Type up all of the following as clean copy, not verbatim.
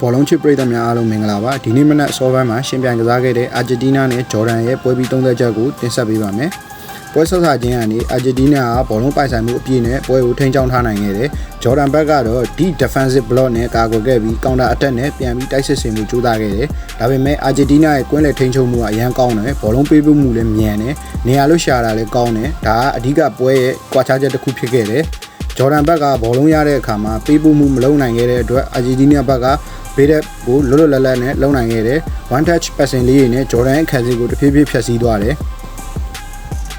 ဘောလုံးချစ်ပရိသတ်များအားလုံးမင်္ဂလာပါဒီနေ့မနက်စောပိုင်းမှာရှင်ပြိုင်ကစားခဲ့တဲ့အာဂျင်တီးနားနဲ့ဂျော်ဒန်ရဲ့ပွဲပြီး30ချက်ကိုတင်ဆက်ပေးပါမယ်ပွဲဆော့ဆာခြင်းကနေအာဂျင်တီးနားကဘောလုံးပိုင်ဆိုင်မှုအပြည့်နဲ့ပွဲကိုထိန်းချောင်းထားနိုင်ခဲ့တယ်ဂျော်ဒန်ဘက်ကတော့ deep defensive block နဲ့ကာကွယ်ခဲ့ပြီး counter attack နဲ့ပြန်ပြီးတိုက်စစ်ဆင်မှုကြိုးစားခဲ့တယ်ဒါပေမဲ့အာဂျင်တီးနားရဲ့ကွင်းလယ်ထိန်းချုပ်မှုကအရန်ကောင်းတယ်ဘောလုံးပေးပို့မှုလည်းမြန်တယ်နေရာလို့ရှာတာလည်းကောင်းတယ်ဒါကအဓိကပွဲရဲ့ကွာခြားချက်တစ်ခုဖြစ်ခဲ့တယ်ဂျော်ဒန်ဘက်ကဘောလုံးရတဲ့အခါမှာပေးပို့မှုမလုပ်နိုင်ခဲ့တဲ့အတွက်အာဂျင်တီးနားဘက်ကဘေးတဲ့ကိုလွတ်လွတ်လပ်လပ်နဲ့လုံနိုင်ခဲ့တယ် one touch passing လေးတွေနဲ့ဂျော်ဒန်ရဲ့ခံစစ်ကိုတဖြည်းဖြည်းဖြတ်စည်းသွားတယ်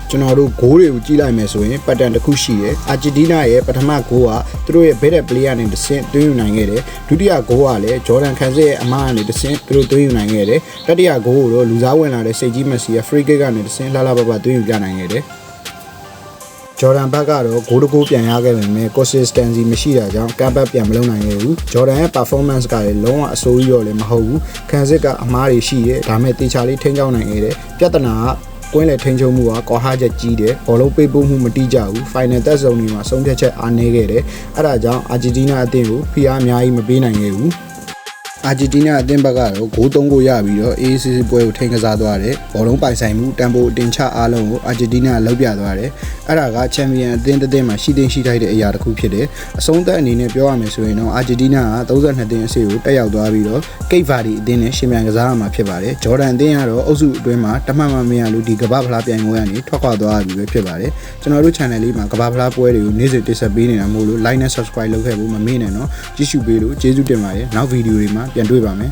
ကျွန်တော်တို့ဂိုးတွေကိုကြည့်လိုက်မယ်ဆိုရင်ပတ်တန်တစ်ခုရှိတယ်အာဂျင်တီးနားရဲ့ပထမဂိုးကသူတို့ရဲ့ဘေးတဲ့ player နဲ့တစ်ဆင့်သွင်းယူနိုင်ခဲ့တယ်ဒုတိယဂိုးကလည်းဂျော်ဒန်ခံစစ်ရဲ့အမားကနေတစ်ဆင့်သူတို့သွင်းယူနိုင်ခဲ့တယ်တတိယဂိုးကိုတော့လူစားဝင်လာတဲ့စိတ်ကြီးမက်ဆီက free kick ကနေတစ်ဆင့်လှလှပပသွင်းယူပြနိုင်ခဲ့တယ်ဂျော်ဒန်ဘက်ကတော့ဂိုးတကိုးပြန်ရခဲ့ပေမဲ့ consistency မရှိတာကြောင့်ကမ်ဘက်ပြန်မလုပ်နိုင်ခဲ့ဘူးဂျော်ဒန်ရဲ့ performance ကလည်းလုံးဝအဆိုးကြီးတော့လည်းမဟုတ်ဘူးခံစစ်ကအမားတွေရှိတယ်ဒါပေမဲ့တေချာလေးထိန်းချောင်းနိုင်ခဲ့တယ်ပြဿနာကကွင်းလေထိန်းချုပ်မှုကကောဟာချက်ကြီးတယ်ဘောလုံးပေးပို့မှုမတိကျဘူး final third zone တွေမှာဆုံးဖြတ်ချက်အားနည်းခဲ့တယ်အဲ့ဒါကြောင့်အာဂျင်တီးနားအသင်းကိုဖိအားအများကြီးမပေးနိုင်ခဲ့ဘူးအာဂျင်တီးနားအသင်းဘက်ကတော့ဂိုး3ဂိုးရပြီးတော့ ACC ပွဲကိုထိန်းကစားသွားတယ်ဘောလုံးပိုင်ဆိုင်မှုတန်ဖိုးအတင်ချအားလုံးကိုအာဂျင်တီးနားလောက်ပြသွားတယ်အဲ့ဒါကချန်ပီယံအသင်းတစ်သင်းမှာရှိတင်ရှိထိုက်တဲ့အရာတစ်ခုဖြစ်တယ်အဆုံးသက်အနေနဲ့ပြောရမယ်ဆိုရင်တော့အာဂျင်တီးနားက32သင်းအဆင့်ကိုတက်ရောက်သွားပြီးတော့ကိတ်ဗာဒီအသင်းနဲ့ရှင်ပြိုင်ကစားရမှာဖြစ်ပါတယ်ဂျော်ဒန်အသင်းကတော့အုပ်စုအတွင်းမှာတမန်မှမရလို့ဒီကမ္ဘာဖလားပြိုင်ပွဲကနေထွက်ခွာသွားပြီပဲဖြစ်ပါတယ်ကျွန်တော်တို့ channel လေးမှာကမ္ဘာဖလားပွဲတွေကိုနေ့စဉ်တင်ဆက်ပေးနေတာမို့လို့ like နဲ့ subscribe လုပ်ခဲ့ဖို့မမေ့နဲ့နော်ကြည့်ရှုပေးလို့ကျေးဇူးတင်ပါတယ်နောက်ဗီဒီယိုတွေမှာပြန်တွေ့ပါမယ်